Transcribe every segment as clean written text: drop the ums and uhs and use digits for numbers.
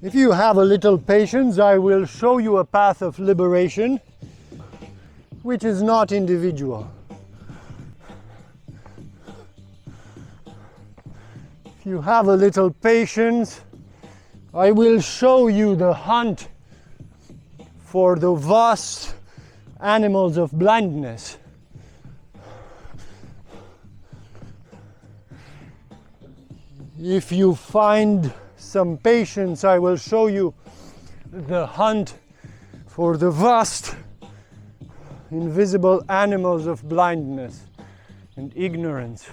If you have a little patience, I will show you a path of liberation which is not individual. If you have a little patience, I will show you the hunt for the vast animals of blindness. If you find some patience, I will show you the hunt for the vast, invisible animals of blindness and ignorance.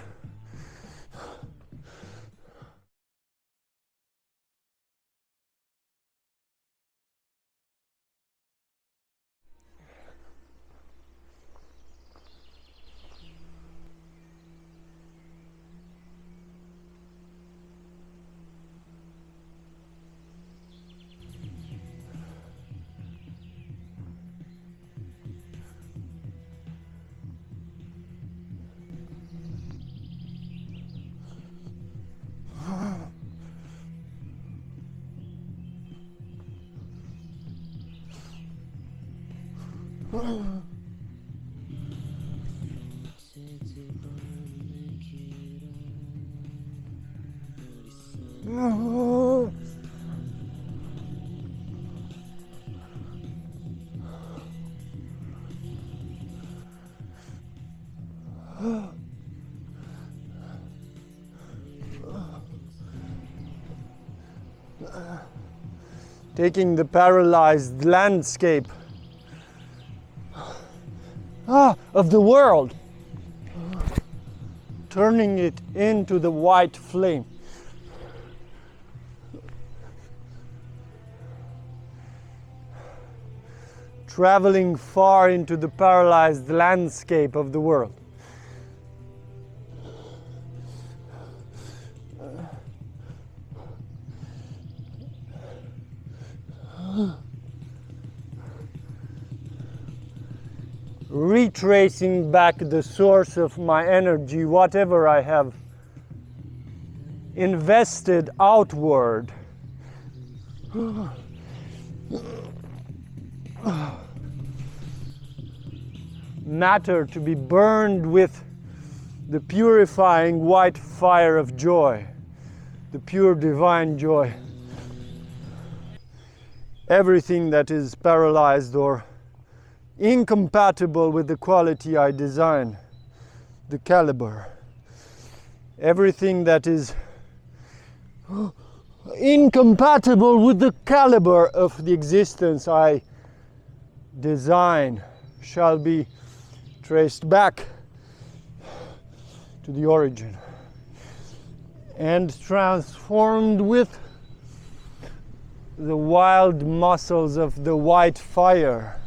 Taking the paralyzed landscape of the world, turning it into the white flame. Traveling far into the paralyzed landscape of the world. Retracing back the source of my energy, whatever I have invested outward. Matter to be burned with the purifying white fire of joy, the pure divine joy. Everything that is paralyzed or incompatible with the quality I design, the caliber. Everything that is incompatible with the caliber of the existence I design shall be traced back to the origin and transformed with the wild muscles of the white fire.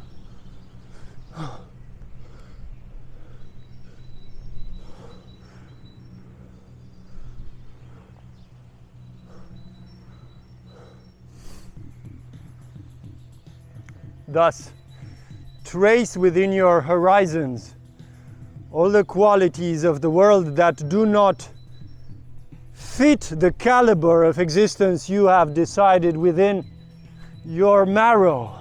Thus, trace within your horizons all the qualities of the world that do not fit the caliber of existence you have decided within your marrow.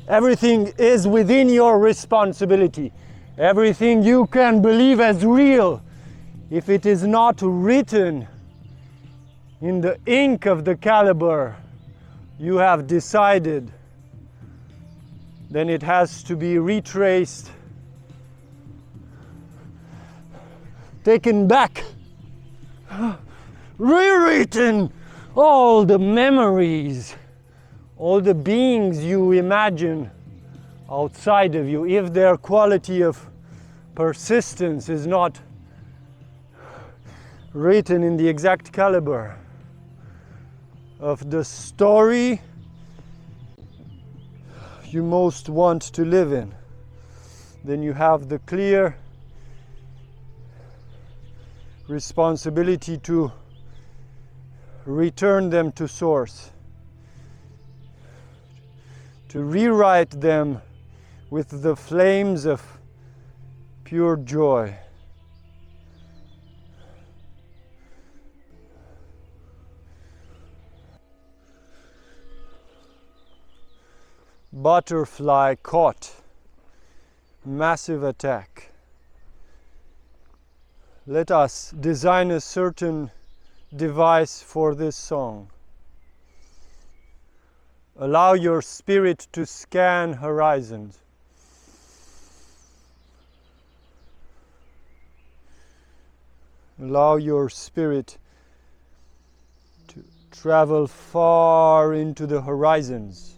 Everything is within your responsibility. Everything you can believe as real, if it is not written in the ink of the caliber you have decided, then it has to be retraced, taken back, rewritten. All the memories, all the beings you imagine outside of you, if their quality of persistence is not written in the exact caliber of the story you most want to live in, then you have the clear responsibility to return them to source, to rewrite them with the flames of pure joy. butterfly caught. Massive attack. Let us design a certain device for this song. Allow your spirit to scan horizons. Allow your spirit to travel far into the horizons.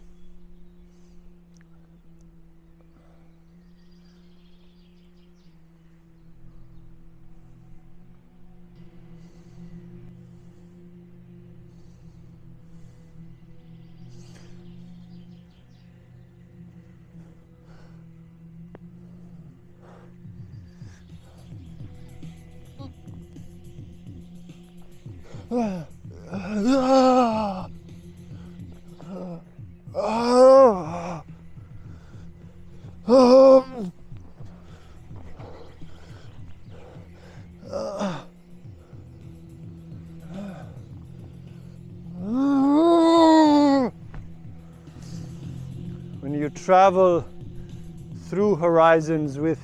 When you travel through horizons with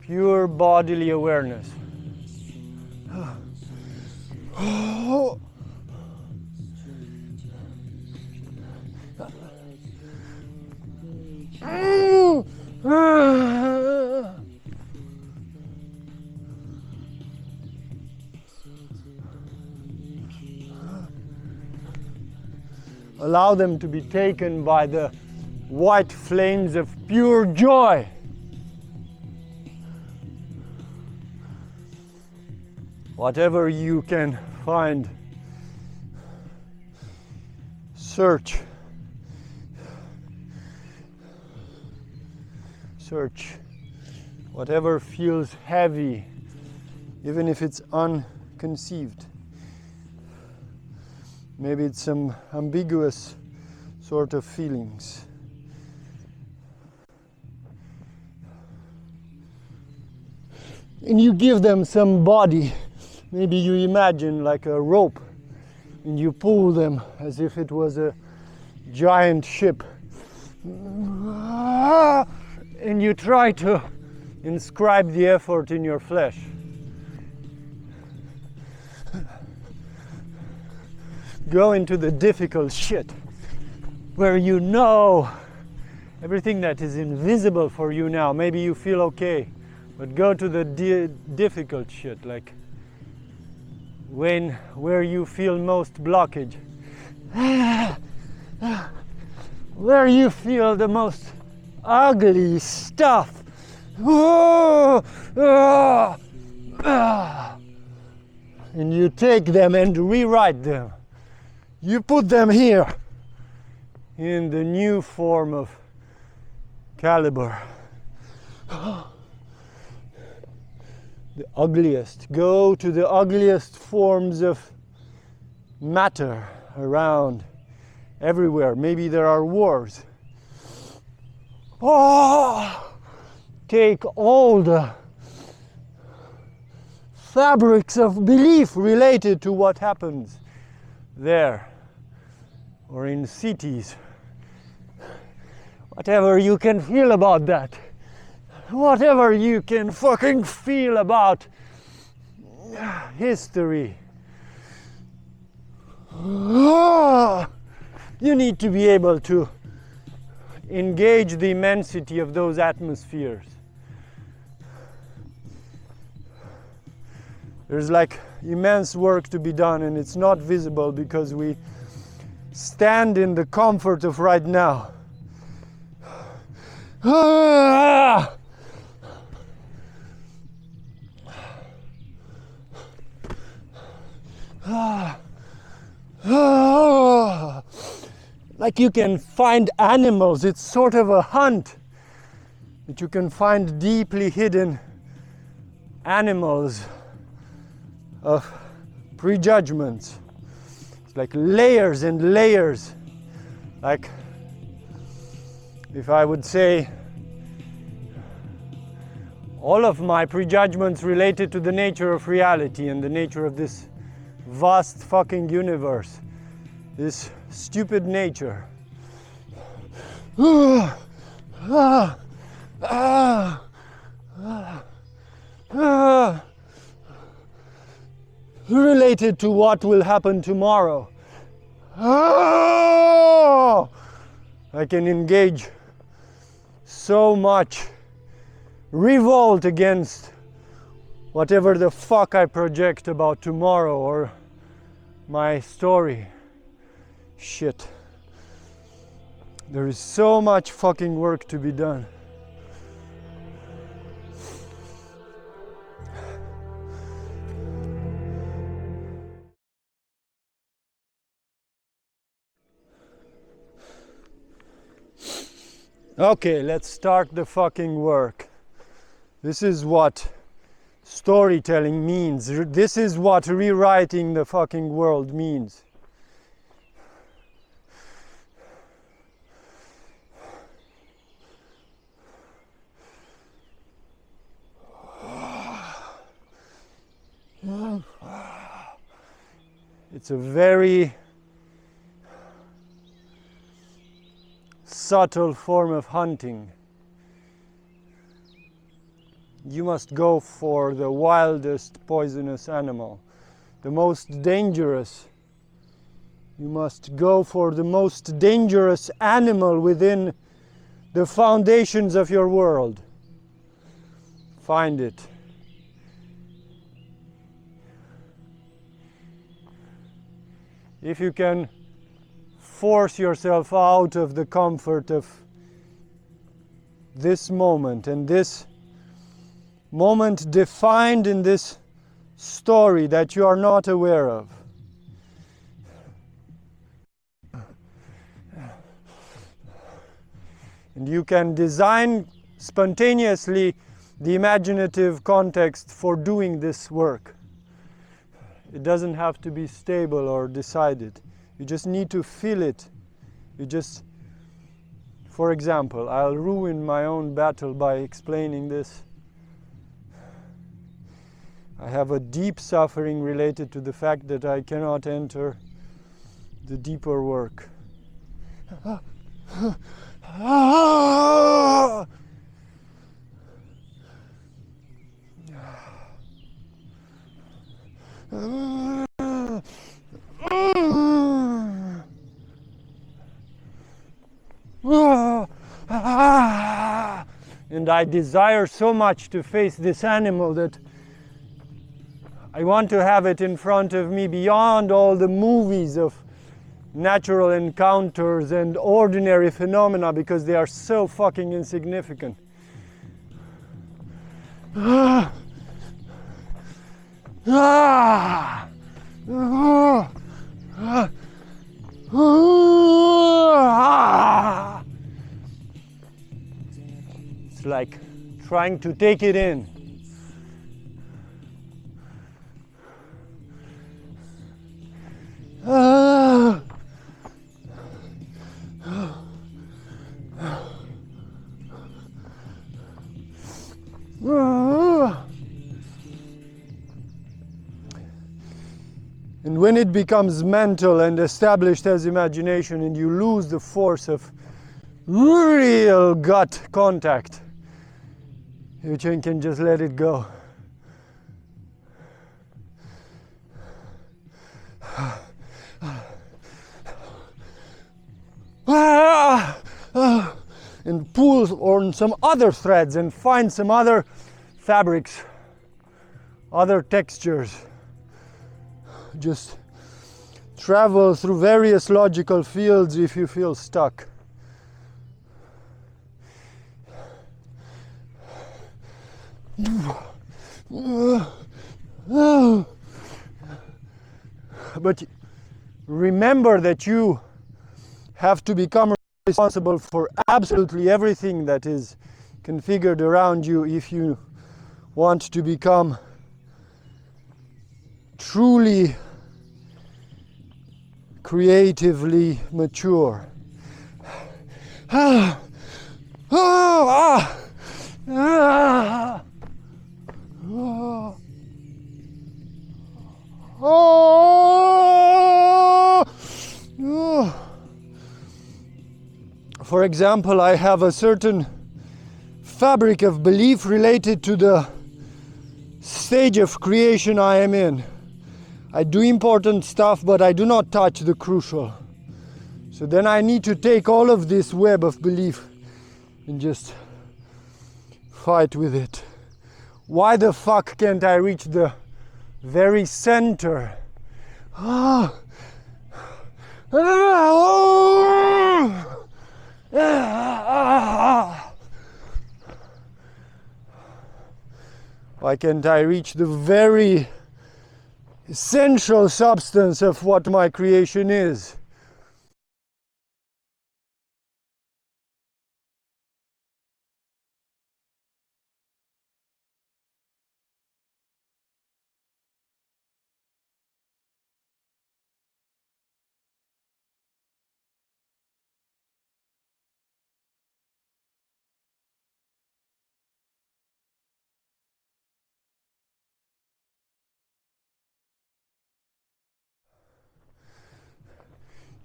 pure bodily awareness, allow them to be taken by the white flames of pure joy. Whatever you can find, search. Whatever feels heavy, even if it's unconceived. Maybe it's some ambiguous sort of feelings. And you give them some body. Maybe you imagine like a rope and you pull them as if it was a giant ship. And you try to inscribe the effort in your flesh. Go into the difficult shit where you know everything that is invisible for you now. Maybe you feel okay, but go to the difficult shit, like where you feel most blockage, where you feel the most ugly stuff. And you take them and rewrite them. You put them here in the new form of Caliber. The ugliest. Go to the ugliest forms of matter around, everywhere. Maybe there are wars. Take all the fabrics of belief related to what happens there or in cities. Whatever you can feel about that. Whatever you can fucking feel about history. You need to be able to engage the immensity of those atmospheres. There's like immense work to be done, and it's not visible because we stand in the comfort of right now. Like you can find animals, it's sort of a hunt, that you can find deeply hidden animals of prejudgments. It's like layers and layers. Like, if I would say, all of my prejudgments related to the nature of reality and the nature of this vast fucking universe, this stupid nature. Related to what will happen tomorrow. I can engage so much revolt against whatever the fuck I project about tomorrow or my story. Shit. There is so much fucking work to be done. Okay, let's start the fucking work. This is what storytelling means. This is what rewriting the fucking world means. It's a very subtle form of hunting. You must go for the wildest poisonous animal, the most dangerous. You must go for the most dangerous animal within the foundations of your world. Find it. If you can force yourself out of the comfort of this moment, and this moment defined in this story that you are not aware of. And you can design spontaneously the imaginative context for doing this work. It doesn't have to be stable or decided. You just need to feel it. For example, I'll ruin my own battle by explaining this. I have a deep suffering related to the fact that I cannot enter the deeper work. And I desire so much to face this animal that I want to have it in front of me beyond all the movies of natural encounters and ordinary phenomena, because they are so fucking insignificant. It's like trying to take it in. And when it becomes mental and established as imagination, and you lose the force of real gut contact, you can just let it go. And pull on some other threads and find some other fabrics, other textures. Just travel through various logical fields if you feel stuck. But remember that you have to become responsible for absolutely everything that is configured around you if you want to become truly creatively mature. For example, I have a certain fabric of belief related to the stage of creation I am in. I do important stuff, but I do not touch the crucial. So then I need to take all of this web of belief and just fight with it. Why the fuck can't I reach the very center? Ah. Why can't I reach the very essential substance of what my creation is?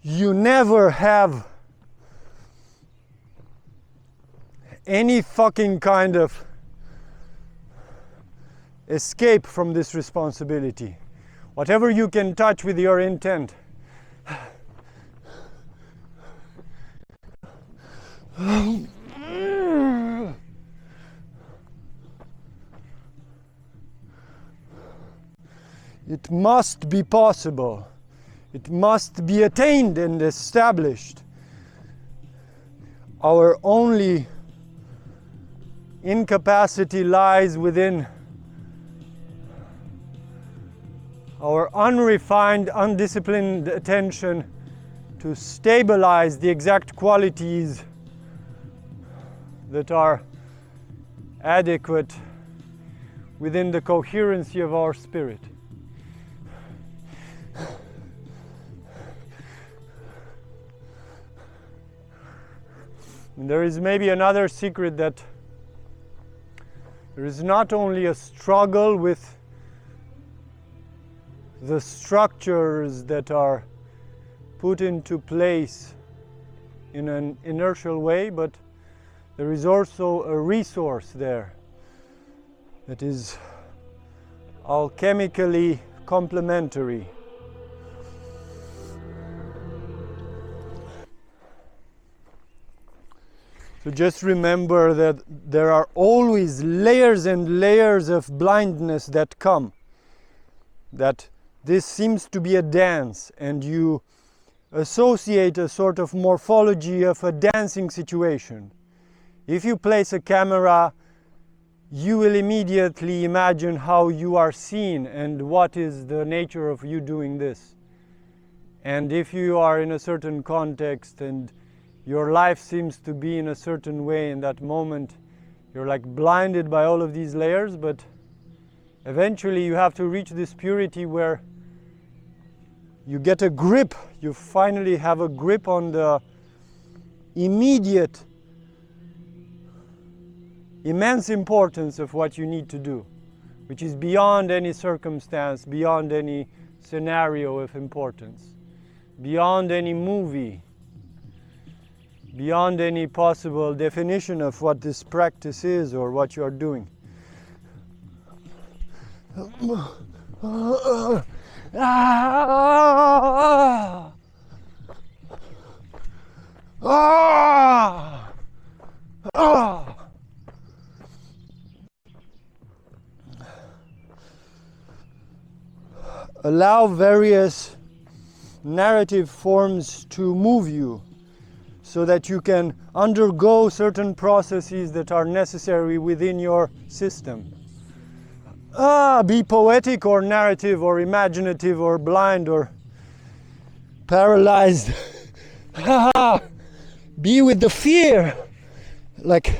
You never have any fucking kind of escape from this responsibility. Whatever you can touch with your intent. It must be possible. It must be attained and established. Our only incapacity lies within our unrefined, undisciplined attention to stabilize the exact qualities that are adequate within the coherency of our spirit. And there is maybe another secret, that there is not only a struggle with the structures that are put into place in an inertial way, but there is also a resource there that is alchemically complementary. So just remember that there are always layers and layers of blindness that come. That this seems to be a dance, and you associate a sort of morphology of a dancing situation. If you place a camera, you will immediately imagine how you are seen and what is the nature of you doing this. And if you are in a certain context and your life seems to be in a certain way in that moment, you're like blinded by all of these layers, but eventually you have to reach this purity where you get a grip, you finally have a grip on the immediate, immense importance of what you need to do, which is beyond any circumstance, beyond any scenario of importance, beyond any movie, beyond any possible definition of what this practice is or what you are doing. Allow various narrative forms to move you, so that you can undergo certain processes that are necessary within your system. Be poetic or narrative or imaginative or blind or paralyzed. Be with the fear. Like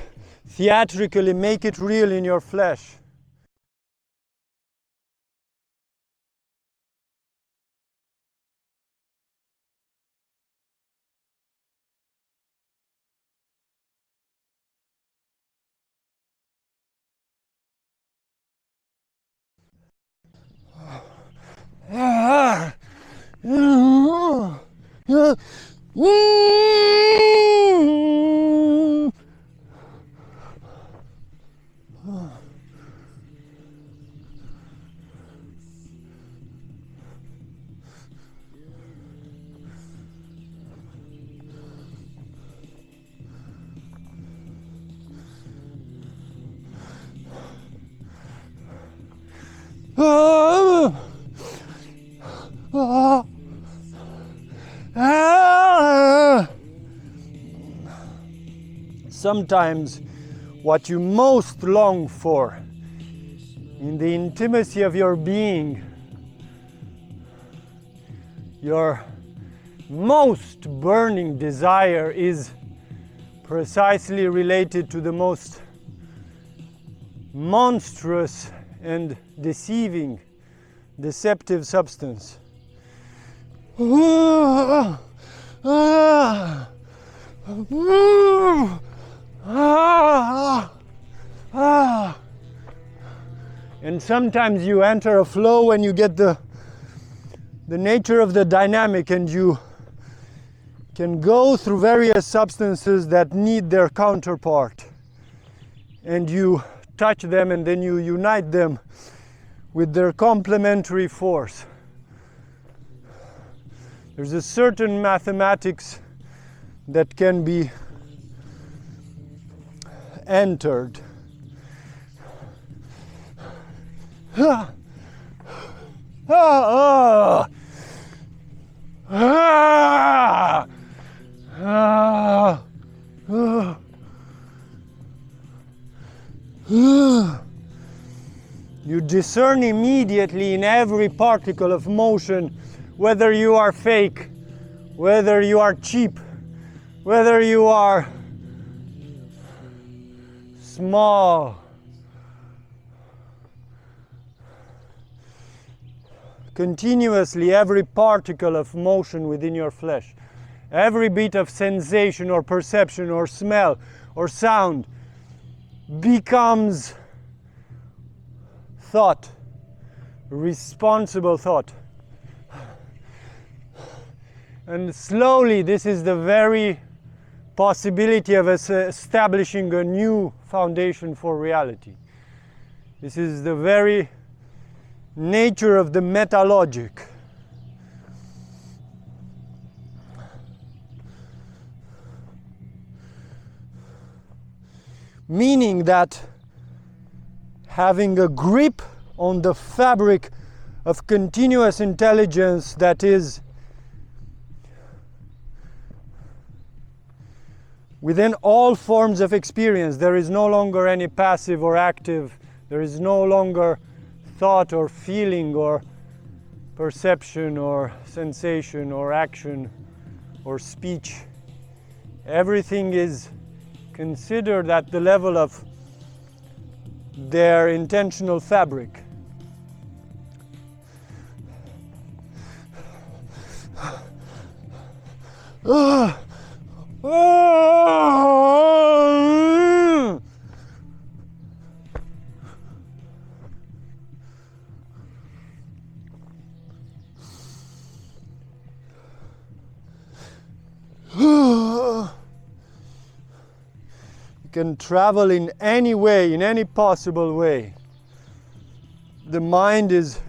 theatrically make it real in your flesh. Sometimes what you most long for in the intimacy of your being, your most burning desire, is precisely related to the most monstrous and deceptive substance. And sometimes you enter a flow when you get the nature of the dynamic, and you can go through various substances that need their counterpart, and you touch them and then you unite them with their complementary force. There's a certain mathematics that can be entered. You discern immediately in every particle of motion whether you are fake, whether you are cheap, whether you are small. Continuously, every particle of motion within your flesh, every bit of sensation or perception or smell or sound becomes thought, responsible thought. And slowly, this is the very possibility of us establishing a new foundation for reality. This is the very nature of the metalogic. Meaning that having a grip on the fabric of continuous intelligence that is within all forms of experience, there is no longer any passive or active, there is no longer thought or feeling or perception or sensation or action or speech. Everything is considered at the level of their intentional fabric. You can travel in any way, in any possible way. The mind is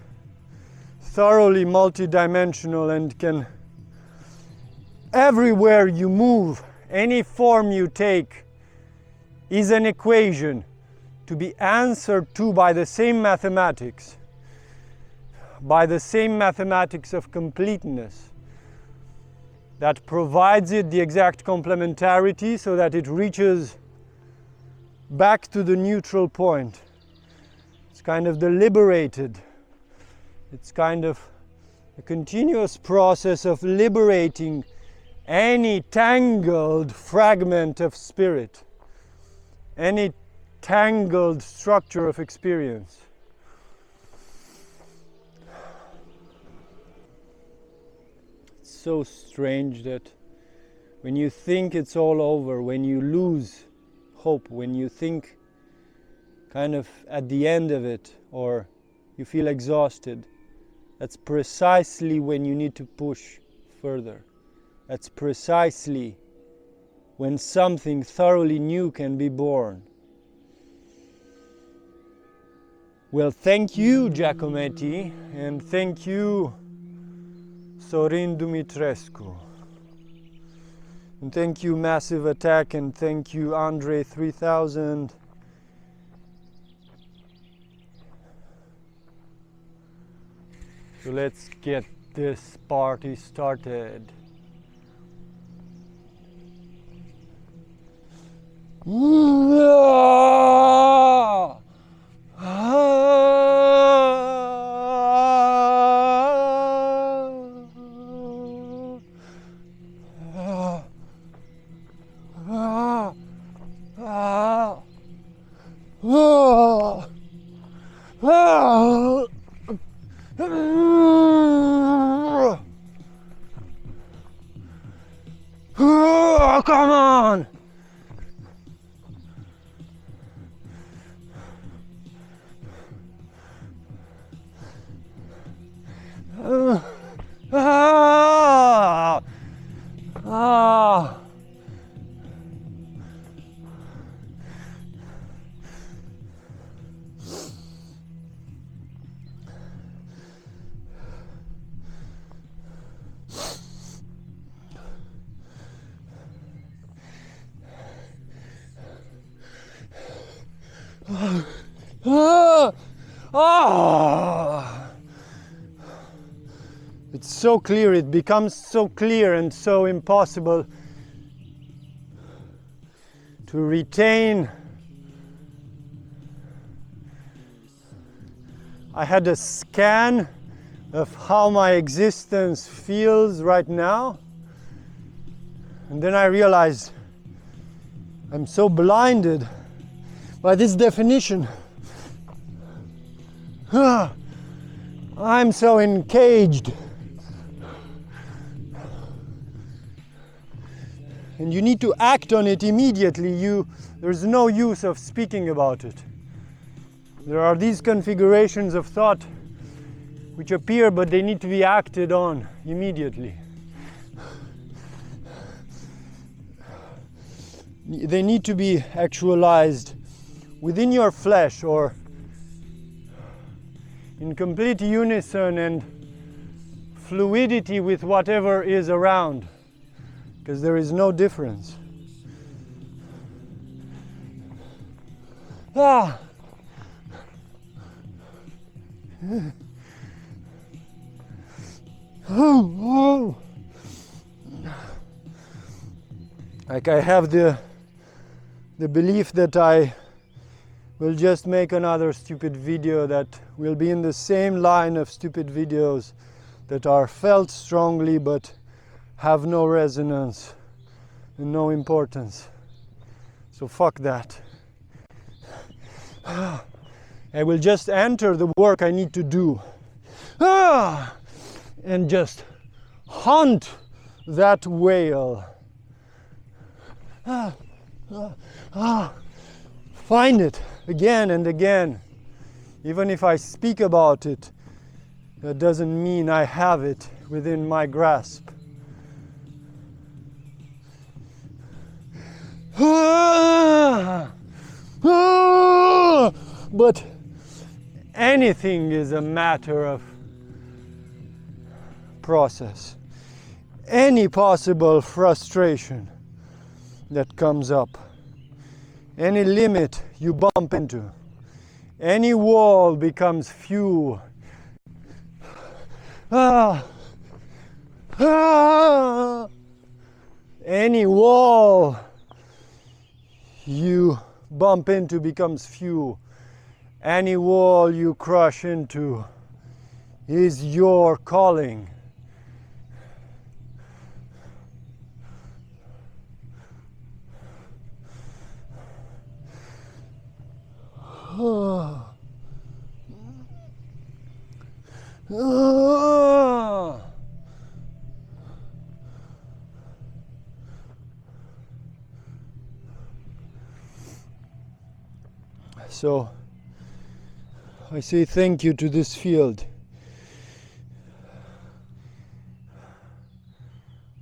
thoroughly multidimensional and can, everywhere you move, any form you take, is an equation to be answered to by the same mathematics, of completeness, that provides it the exact complementarity so that it reaches back to the neutral point. It's kind of the liberated. It's kind of a continuous process of liberating any tangled fragment of spirit, any tangled structure of experience. It's so strange that when you think it's all over, when you lose hope, when you think kind of at the end of it, or you feel exhausted, that's precisely when you need to push further. That's precisely when something thoroughly new can be born. Well, thank you, Giacometti, and thank you, Sorin Dumitrescu. And thank you, Massive Attack, and thank you, Andre 3000. So let's get this party started. Come on! It's so clear, it becomes so clear and so impossible to retain. I had a scan of how my existence feels right now, and then I realized I'm so blinded by this definition. I'm so encaged. And you need to act on it immediately. There's no use of speaking about it. There are these configurations of thought which appear, but they need to be acted on immediately. They need to be actualized within your flesh, or in complete unison and fluidity with whatever is around, because there is no difference. Like I have the belief that I will just make another stupid video that will be in the same line of stupid videos that are felt strongly but have no resonance and no importance. So fuck that. I will just enter the work I need to do and just hunt that whale. Find it again and again. Even if I speak about it, that doesn't mean I have it within my grasp. But anything is a matter of process. Any possible frustration that comes up, any limit you bump into, any wall becomes fuel. Any wall you bump into becomes fuel. Any wall you crush into is your calling. So I say thank you to this field.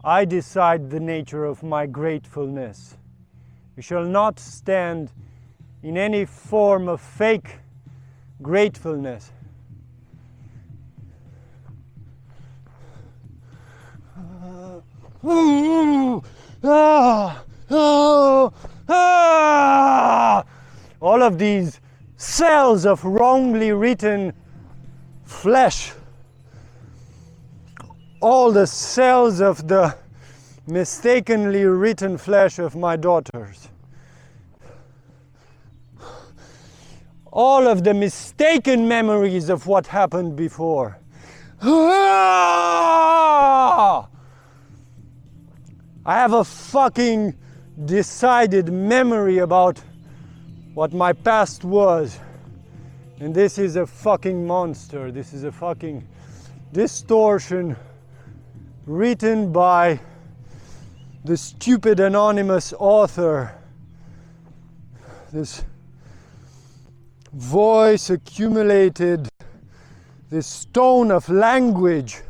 I decide the nature of my gratefulness. You shall not stand in any form of fake gratefulness. All of these cells of wrongly written flesh all the cells of the mistakenly written flesh of my daughters. All of the mistaken memories of what happened before. I have a fucking decided memory about what my past was. And this is a fucking monster. This is a fucking distortion written by the stupid anonymous author. This voice accumulated, this stone of language,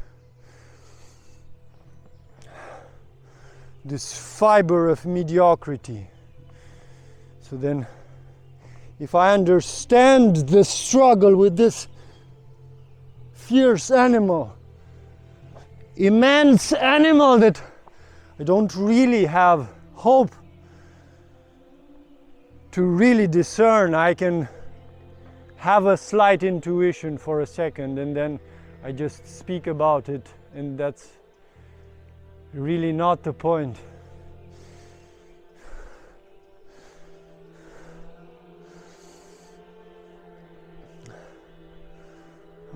this fiber of mediocrity. So then, if I understand the struggle with this fierce animal, immense animal that I don't really have hope to really discern, I can have a slight intuition for a second and then I just speak about it, and that's really not the point.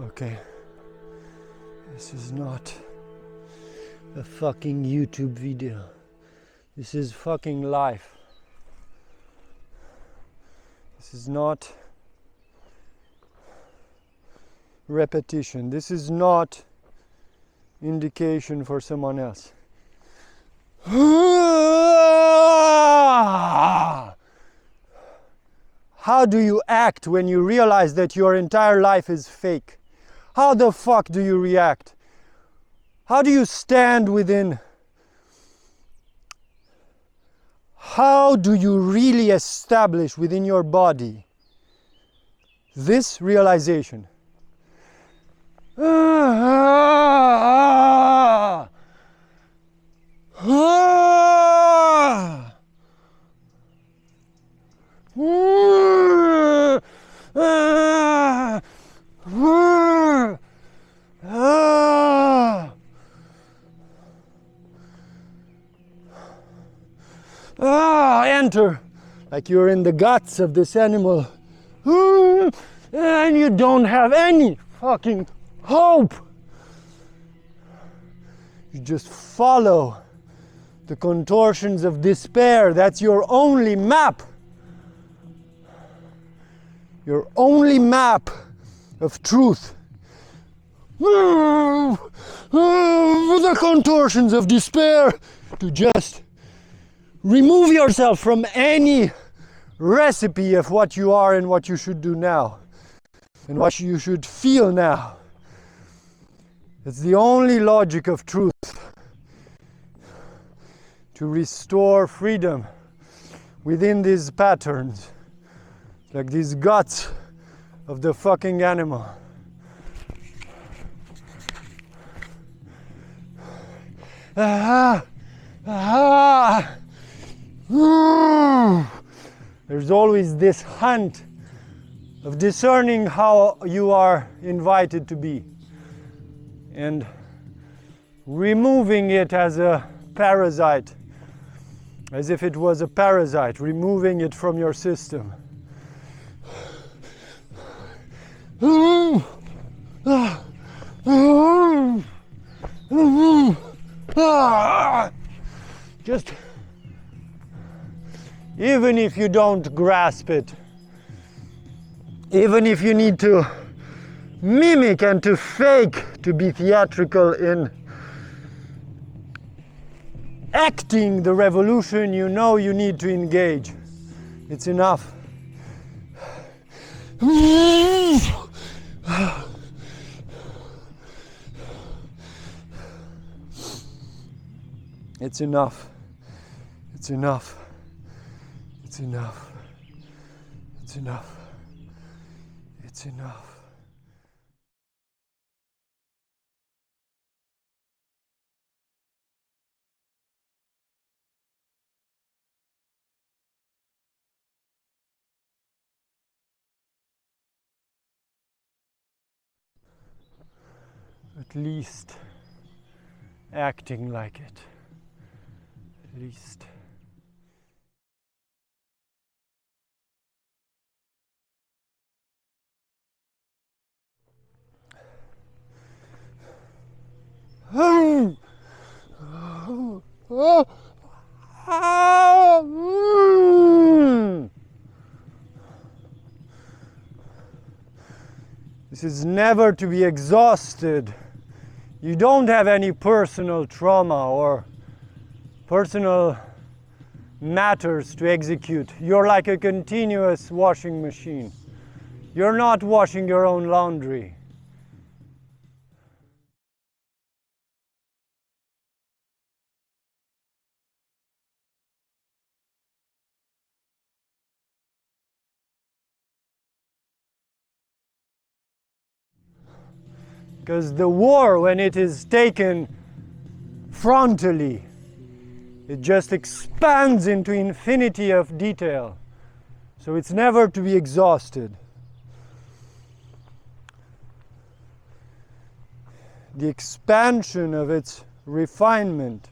Okay, this is not a fucking YouTube video. This is fucking life. This is not repetition. This is not indication for someone else. How do you act when you realize that your entire life is fake? How the fuck do you react? How do you stand within? How do you really establish within your body this realization? Enter like you're in the guts of this animal and you don't have any fucking hope. You just follow the contortions of despair. That's your only map. Your only map of truth. The contortions of despair, to just remove yourself from any recipe of what you are and what you should do now and what you should feel now. It's the only logic of truth, to restore freedom within these patterns, like these guts of the fucking animal. There's always this hunt of discerning how you are invited to be and removing it as a parasite, as if it was a parasite, removing it from your system. Just, even if you don't grasp it, even if you need to mimic and to fake, to be theatrical in acting the revolution, you know you need to engage. It's enough. It's enough. It's enough. It's enough. It's enough. It's enough. At least acting like it. At least. This is never to be exhausted. You don't have any personal trauma or personal matters to execute. You're like a continuous washing machine. You're not washing your own laundry. Because the war, when it is taken frontally, it just expands into infinity of detail. So it's never to be exhausted. The expansion of its refinement.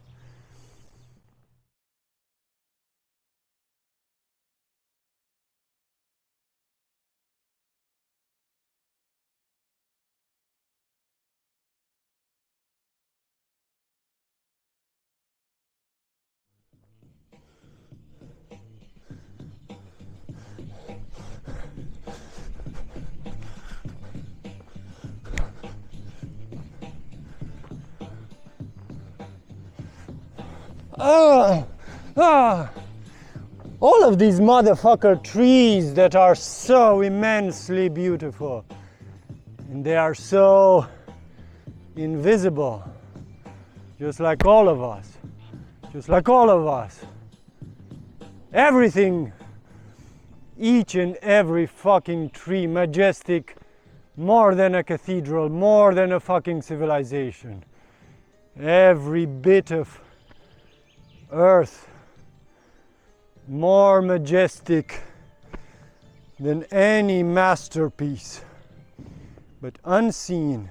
All of these motherfucker trees that are so immensely beautiful, and they are so invisible, just like all of us, everything, each and every fucking tree, majestic, more than a cathedral, more than a fucking civilization, every bit of earth more majestic than any masterpiece, but unseen,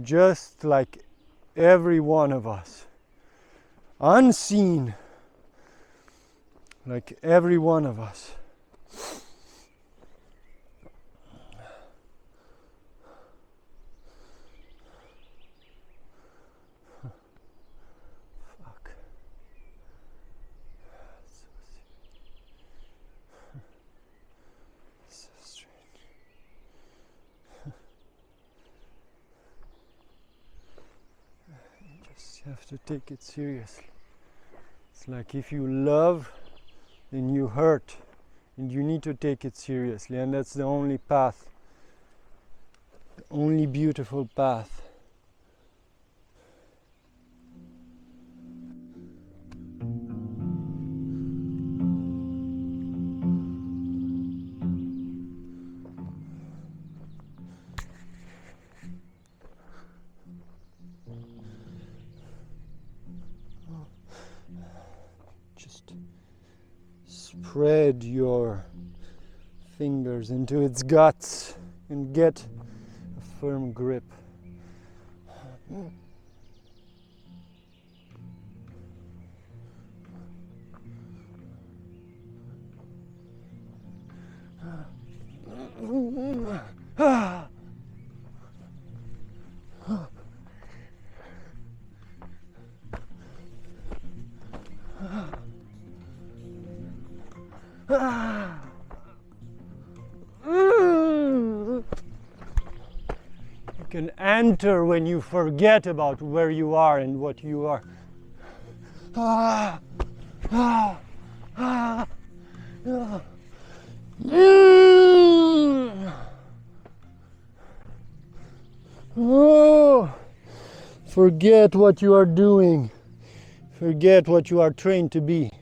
just like every one of us, unseen like every one of us. You have to take it seriously. It's like if you love, then you hurt, and you need to take it seriously, and that's the only path, the only beautiful path. Spread your fingers into its guts and get a firm grip. You can enter when you forget about where you are and what you are. Forget what you are doing. Forget what you are trained to be.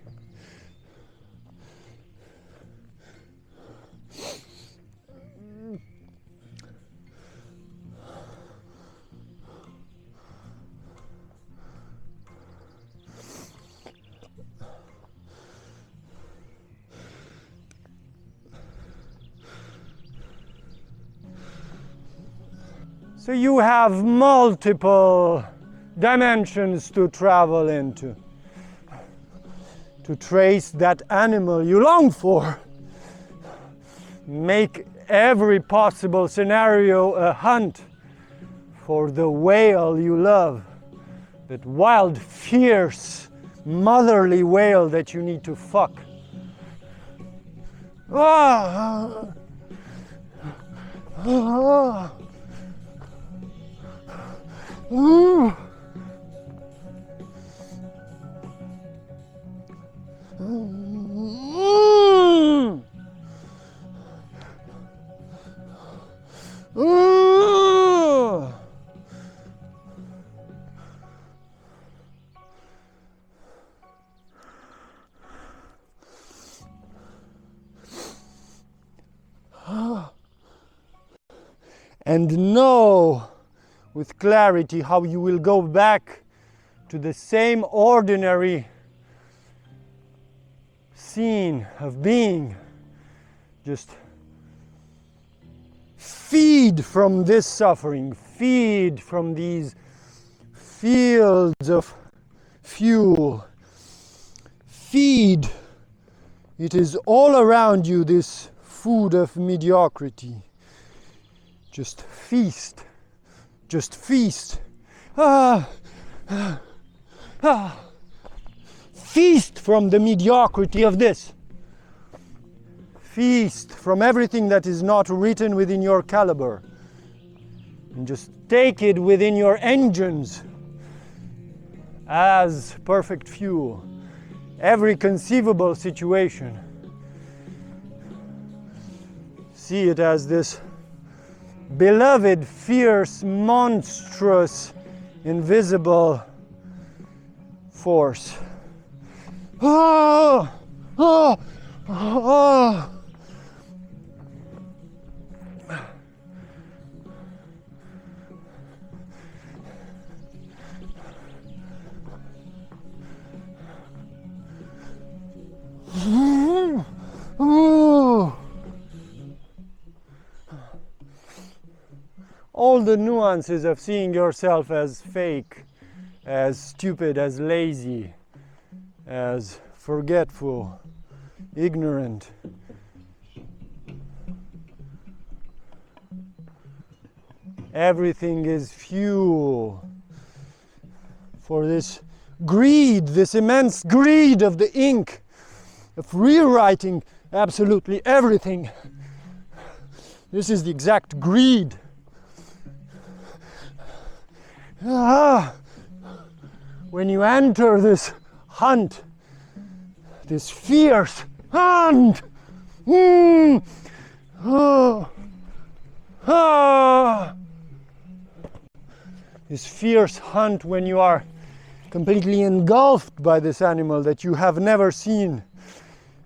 So you have multiple dimensions to travel into, to trace that animal you long for. Make every possible scenario a hunt for the whale you love, that wild, fierce, motherly whale that you need to fuck. Ah. Ah. Mm. Mm. Mm. And know with clarity how you will go back to the same ordinary scene of being. Just feed from this suffering, feed from these fields of fuel. Feed. It is all around you, this food of mediocrity. Just feast. Just feast. Feast from the mediocrity of this. Feast from everything that is not written within your caliber. And just take it within your engines as perfect fuel. Every conceivable situation. See it as this beloved, fierce, monstrous, invisible force. Ah! Ah! Ah! All the nuances of seeing yourself as fake, as stupid, as lazy, as forgetful, ignorant. Everything is fuel for this greed, this immense greed of the ink, of rewriting absolutely everything. This is the exact greed. When you enter this hunt, this fierce hunt, this fierce hunt when you are completely engulfed by this animal that you have never seen,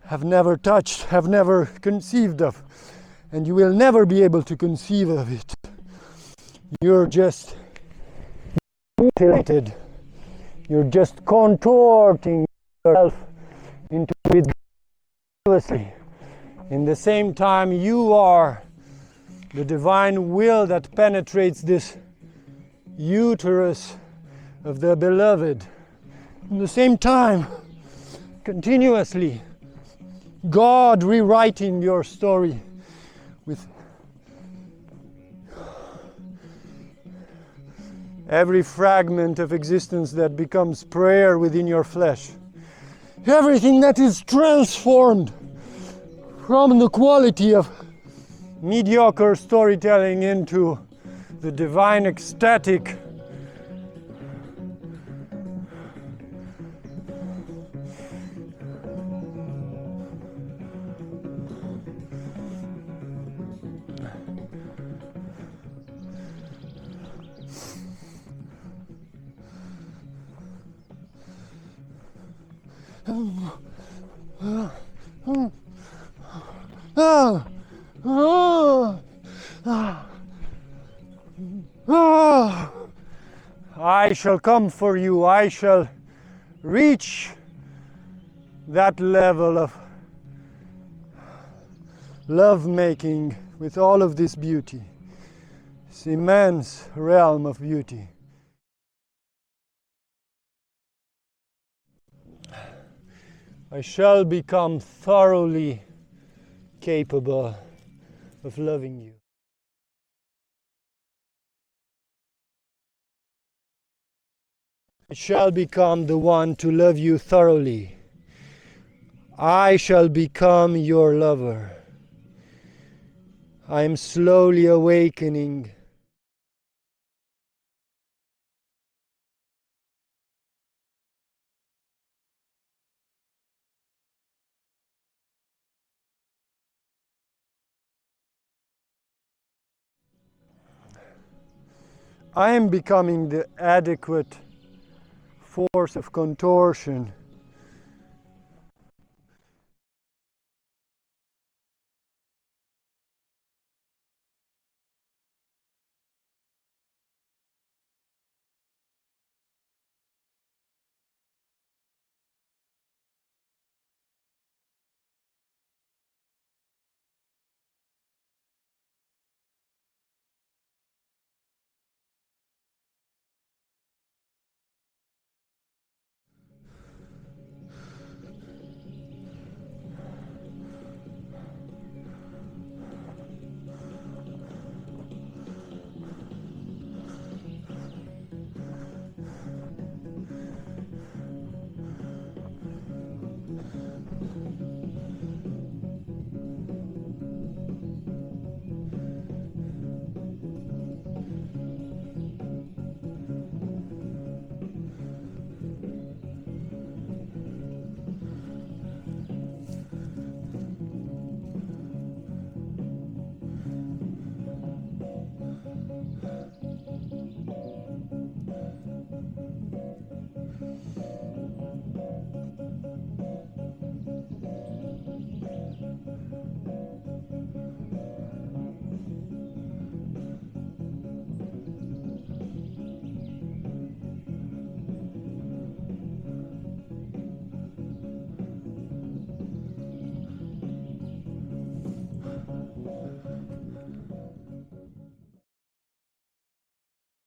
have never touched, have never conceived of, and you will never be able to conceive of it. You're just mutilated. You're just contorting yourself into it endlessly. In the same time, you are the divine will that penetrates this uterus of the beloved. In the same time, continuously, God rewriting your story with every fragment of existence that becomes prayer within your flesh. Everything that is transformed from the quality of mediocre storytelling into the divine ecstatic I shall come for you. I shall reach that level of love making with all of this beauty. this immense realm of beauty. I shall become thoroughly capable of loving you. I shall become the one to love you thoroughly. I shall become your lover. I am slowly awakening. I am becoming the adequate force of contortion